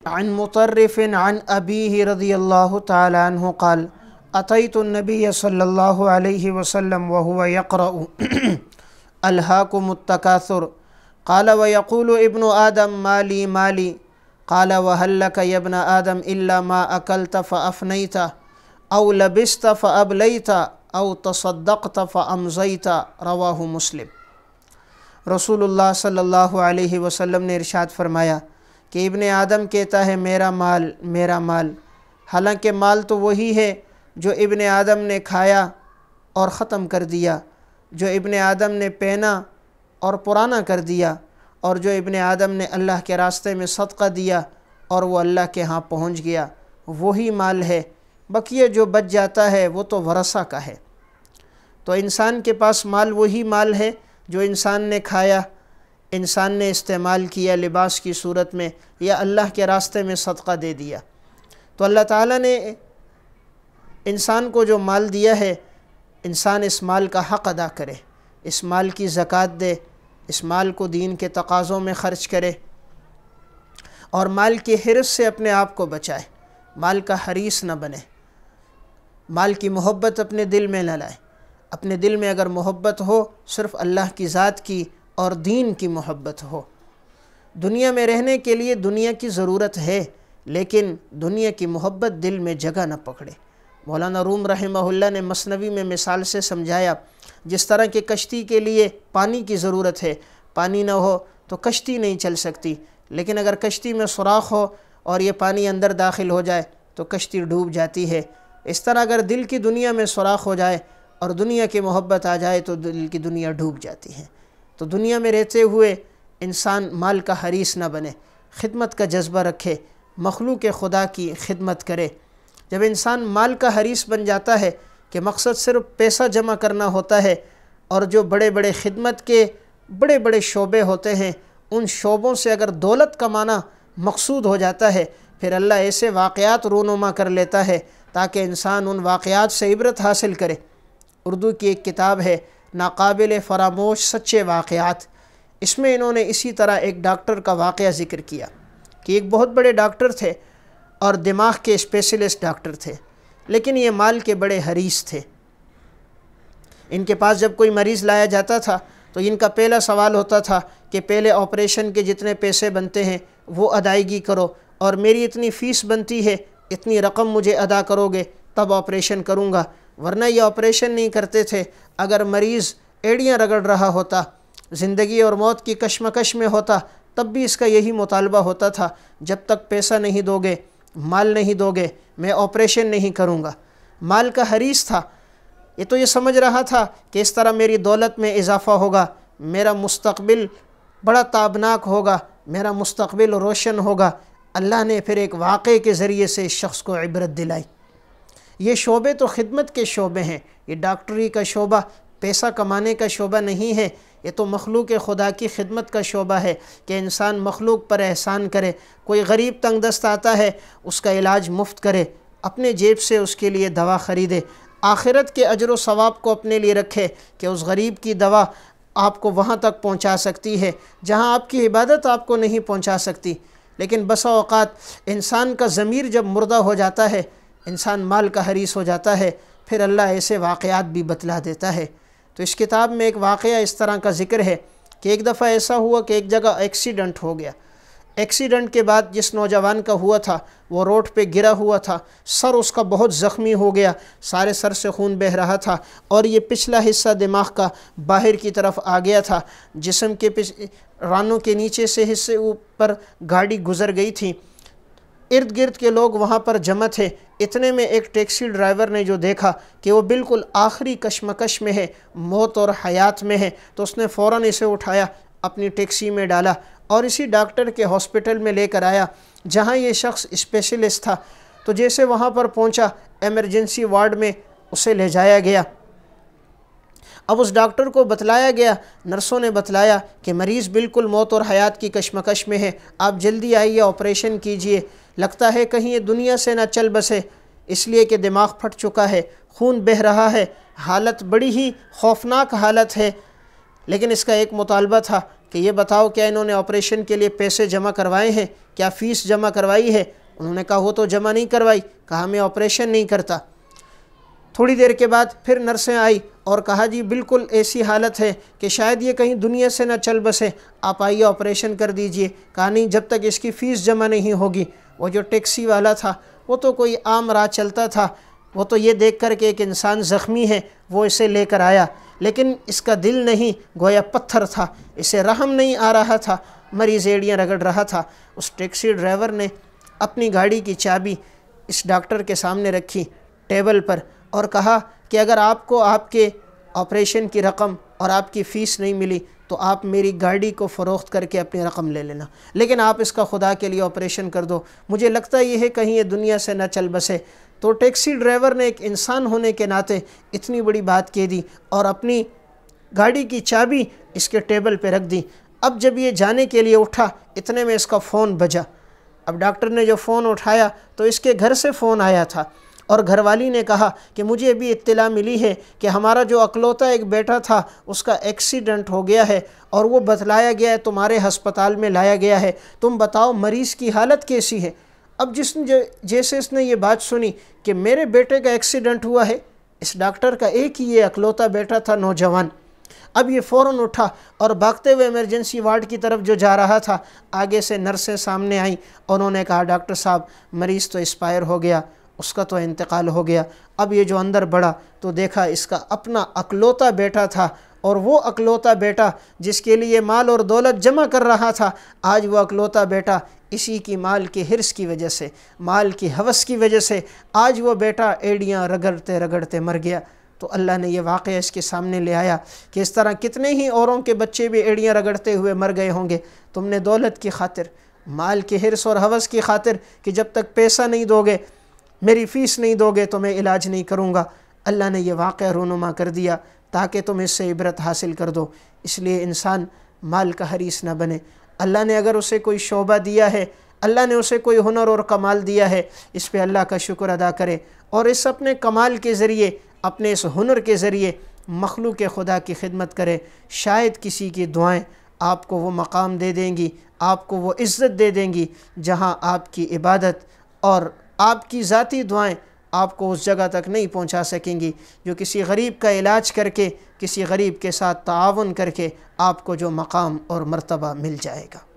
عن مطرف عن أبيه رضي الله تعالى عنه قال أتيت النبي صلى الله عليه وسلم وهو يقرأ ألهاكم التكاثر قال ويقول ابن آدم مالي مالي قال وهل لك يا ابن آدم إلا ما أكلت فأفنيت أو لبست فأبليت أو تصدقت فأمضيت رواه مسلم۔ رسول اللہ صلی اللہ علیہ وسلم نے ارشاد فرمایا کہ ابن آدم کہتا ہے میرا مال میرا مال، حالانکہ مال تو وہی ہے جو ابن آدم نے کھایا اور ختم کر دیا، جو ابن آدم نے پہنا اور پرانا کر دیا، اور جو ابن آدم نے اللہ کے راستے میں صدقہ دیا اور وہ اللہ کے ہاں پہنچ گیا، وہی مال ہے۔ بقیہ جو بچ جاتا ہے وہ تو ورثہ کا ہے۔ تو انسان کے پاس مال وہی مال ہے جو انسان نے کھایا، انسان نے استعمال کیا لباس کی صورت میں، یا اللہ کے راستے میں صدقہ دے دیا۔ تو اللہ تعالیٰ نے انسان کو جو مال دیا ہے، انسان اس مال کا حق ادا کرے، اس مال کی زکوٰۃ دے، اس مال کو دین کے تقاضوں میں خرچ کرے، اور مال کی حرص سے اپنے آپ کو بچائے، مال کا حریص نہ بنے، مال کی محبت اپنے دل میں نہ لائے۔ اپنے دل میں اگر محبت ہو، صرف اللہ کی ذات کی اور دین کی محبت ہو۔ دنیا میں رہنے کے لیے دنیا کی ضرورت ہے، لیکن دنیا کی محبت دل میں جگہ نہ پکڑے۔ مولانا روم رحمہ اللہ نے مثنوی میں مثال سے سمجھایا، جس طرح کہ کشتی کے لیے پانی کی ضرورت ہے، پانی نہ ہو تو کشتی نہیں چل سکتی، لیکن اگر کشتی میں سوراخ ہو اور یہ پانی اندر داخل ہو جائے تو کشتی ڈوب جاتی ہے۔ اس طرح اگر دل کی دنیا میں سوراخ ہو جائے اور دنیا کی محبت آ جائے تو دل کی دنیا ڈوب جاتی ہے۔ تو دنیا میں رہتے ہوئے انسان مال کا حریص نہ بنے، خدمت کا جذبہ رکھے، مخلوق خدا کی خدمت کرے۔ جب انسان مال کا حریص بن جاتا ہے کہ مقصد صرف پیسہ جمع کرنا ہوتا ہے، اور جو بڑے بڑے خدمت کے بڑے بڑے شعبے ہوتے ہیں ان شعبوں سے اگر دولت کمانا مقصود ہو جاتا ہے، پھر اللہ ایسے واقعات رونما کر لیتا ہے تاکہ انسان ان واقعات سے عبرت حاصل کرے۔ اردو کی ایک کتاب ہے ناقابل فراموش سچے واقعات، اس میں انہوں نے اسی طرح ایک ڈاکٹر کا واقعہ ذکر کیا کہ ایک بہت بڑے ڈاکٹر تھے اور دماغ کے اسپیشلسٹ ڈاکٹر تھے، لیکن یہ مال کے بڑے حریص تھے۔ ان کے پاس جب کوئی مریض لایا جاتا تھا تو ان کا پہلا سوال ہوتا تھا کہ پہلے آپریشن کے جتنے پیسے بنتے ہیں وہ ادائیگی کرو، اور میری اتنی فیس بنتی ہے، اتنی رقم مجھے ادا کرو گے تب آپریشن کروں گا، ورنہ یہ آپریشن نہیں کرتے تھے۔ اگر مریض ایڑیاں رگڑ رہا ہوتا، زندگی اور موت کی کشمکش میں ہوتا، تب بھی اس کا یہی مطالبہ ہوتا تھا، جب تک پیسہ نہیں دو گے، مال نہیں دو گے، میں آپریشن نہیں کروں گا۔ مال کا حریص تھا، یہ تو یہ سمجھ رہا تھا کہ اس طرح میری دولت میں اضافہ ہوگا، میرا مستقبل بڑا تابناک ہوگا، میرا مستقبل روشن ہوگا۔ اللہ نے پھر ایک واقعے کے ذریعے سے اس شخص کو عبرت دلائی۔ یہ شعبے تو خدمت کے شعبے ہیں، یہ ڈاکٹری کا شعبہ پیسہ کمانے کا شعبہ نہیں ہے، یہ تو مخلوق خدا کی خدمت کا شعبہ ہے کہ انسان مخلوق پر احسان کرے۔ کوئی غریب تنگ دست آتا ہے، اس کا علاج مفت کرے، اپنے جیب سے اس کے لیے دوا خریدے، آخرت کے اجر و ثواب کو اپنے لیے رکھے کہ اس غریب کی دوا آپ کو وہاں تک پہنچا سکتی ہے جہاں آپ کی عبادت آپ کو نہیں پہنچا سکتی۔ لیکن بسا اوقات انسان کا ضمیر جب مردہ ہو جاتا ہے، انسان مال کا حریص ہو جاتا ہے، پھر اللہ ایسے واقعات بھی بتلا دیتا ہے۔ تو اس کتاب میں ایک واقعہ اس طرح کا ذکر ہے کہ ایک دفعہ ایسا ہوا کہ ایک جگہ ایکسیڈنٹ ہو گیا۔ ایکسیڈنٹ کے بعد جس نوجوان کا ہوا تھا وہ روڈ پہ گرا ہوا تھا، سر اس کا بہت زخمی ہو گیا، سارے سر سے خون بہہ رہا تھا، اور یہ پچھلا حصہ دماغ کا باہر کی طرف آ گیا تھا، جسم کے رانوں کے نیچے سے حصے اوپر گاڑی گزر گئی تھی۔ ارد گرد کے لوگ وہاں پر جمع تھے، اتنے میں ایک ٹیکسی ڈرائیور نے جو دیکھا کہ وہ بالکل آخری کشمکش میں ہے، موت اور حیات میں ہے، تو اس نے فوراً اسے اٹھایا، اپنی ٹیکسی میں ڈالا اور اسی ڈاکٹر کے ہاسپٹل میں لے کر آیا جہاں یہ شخص اسپیشلسٹ تھا۔ تو جیسے وہاں پر پہنچا، ایمرجنسی وارڈ میں اسے لے جایا گیا۔ اب اس ڈاکٹر کو بتلایا گیا، نرسوں نے بتلایا کہ مریض بالکل موت اور حیات کی کشمکش میں ہے، آپ جلدی آئیے، آپریشن کیجئے، لگتا ہے کہیں یہ دنیا سے نہ چل بسے، اس لیے کہ دماغ پھٹ چکا ہے، خون بہہ رہا ہے، حالت بڑی ہی خوفناک حالت ہے۔ لیکن اس کا ایک مطالبہ تھا کہ یہ بتاؤ کیا انہوں نے آپریشن کے لیے پیسے جمع کروائے ہیں، کیا فیس جمع کروائی ہے؟ انہوں نے کہا وہ تو جمع نہیں کروائی، کہا میں آپریشن نہیں کرتا۔ تھوڑی دیر کے بعد پھر نرسیں آئی اور کہا جی بالکل ایسی حالت ہے کہ شاید یہ کہیں دنیا سے نہ چل بسے، آپ آئیے آپریشن کر دیجئے۔ کہا نہیں، جب تک اس کی فیس جمع نہیں ہوگی۔ وہ جو ٹیکسی والا تھا وہ تو کوئی عام راہ چلتا تھا، وہ تو یہ دیکھ کر کہ ایک انسان زخمی ہے وہ اسے لے کر آیا، لیکن اس کا دل نہیں، گویا پتھر تھا، اسے رحم نہیں آ رہا تھا، مریض ایڑیاں رگڑ رہا تھا۔ اس ٹیکسی ڈرائیور نے اپنی گاڑی کی چابی اس ڈاکٹر کے سامنے رکھی ٹیبل پر اور کہا کہ اگر آپ کو آپ کے آپریشن کی رقم اور آپ کی فیس نہیں ملی تو آپ میری گاڑی کو فروخت کر کے اپنی رقم لے لینا، لیکن آپ اس کا خدا کے لیے آپریشن کر دو، مجھے لگتا یہ ہے کہیں یہ دنیا سے نہ چل بسے۔ تو ٹیکسی ڈرائیور نے ایک انسان ہونے کے ناطے اتنی بڑی بات کہہ دی اور اپنی گاڑی کی چابی اس کے ٹیبل پہ رکھ دی۔ اب جب یہ جانے کے لیے اٹھا، اتنے میں اس کا فون بجا۔ اب ڈاکٹر نے جو فون اٹھایا تو اس کے گھر سے فون آیا تھا اور گھر والی نے کہا کہ مجھے ابھی اطلاع ملی ہے کہ ہمارا جو اکلوتا ایک بیٹا تھا اس کا ایکسیڈنٹ ہو گیا ہے اور وہ بتلایا گیا ہے تمہارے ہسپتال میں لایا گیا ہے، تم بتاؤ مریض کی حالت کیسی ہے؟ اب جیسے اس نے یہ بات سنی کہ میرے بیٹے کا ایکسیڈنٹ ہوا ہے، اس ڈاکٹر کا ایک ہی یہ اکلوتا بیٹا تھا نوجوان، اب یہ فوراً اٹھا اور بھاگتے ہوئے ایمرجنسی وارڈ کی طرف جو جا رہا تھا، آگے سے نرسیں سامنے آئیں اور انہوں نے کہا ڈاکٹر صاحب مریض تو ایکسپائر ہو گیا، اس کا تو انتقال ہو گیا۔ اب یہ جو اندر بڑھا تو دیکھا اس کا اپنا اکلوتا بیٹا تھا، اور وہ اکلوتا بیٹا جس کے لیے مال اور دولت جمع کر رہا تھا، آج وہ اکلوتا بیٹا اسی کی مال کی حرص کی وجہ سے، مال کی ہوس کی وجہ سے آج وہ بیٹا ایڑیاں رگڑتے رگڑتے مر گیا۔ تو اللہ نے یہ واقعہ اس کے سامنے لے آیا کہ اس طرح کتنے ہی اوروں کے بچے بھی ایڑیاں رگڑتے ہوئے مر گئے ہوں گے۔ تم نے دولت کی خاطر، مال کی حرص اور ہوس کی خاطر کہ جب تک پیسہ نہیں دو گے، میری فیس نہیں دو گے تو میں علاج نہیں کروں گا، اللہ نے یہ واقعہ رونما کر دیا تاکہ تم اس سے عبرت حاصل کر دو۔ اس لیے انسان مال کا حریص نہ بنے۔ اللہ نے اگر اسے کوئی شعبہ دیا ہے، اللہ نے اسے کوئی ہنر اور کمال دیا ہے، اس پہ اللہ کا شکر ادا کرے اور اس اپنے کمال کے ذریعے، اپنے اس ہنر کے ذریعے مخلوق خدا کی خدمت کرے۔ شاید کسی کی دعائیں آپ کو وہ مقام دے دیں گی، آپ کو وہ عزت دے دیں گی جہاں آپ کی عبادت اور آپ کی ذاتی دعائیں آپ کو اس جگہ تک نہیں پہنچا سکیں گی جو کسی غریب کا علاج کر کے، کسی غریب کے ساتھ تعاون کر کے آپ کو جو مقام اور مرتبہ مل جائے گا۔